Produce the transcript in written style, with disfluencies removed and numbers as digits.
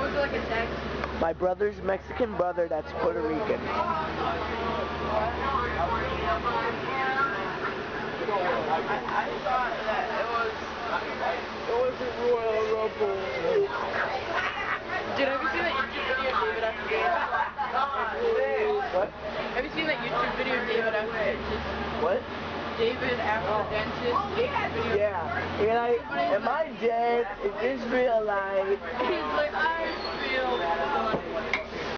Was it like a text? My brother's Mexican brother that's Puerto Rican. I thought that it wasn't Royal Rumble. Dude, have you seen that YouTube video of David after dentist? What? Have you seen that YouTube video of David after dentist? What? David after dentist. Yeah. And my dad in Israel, like, He's like,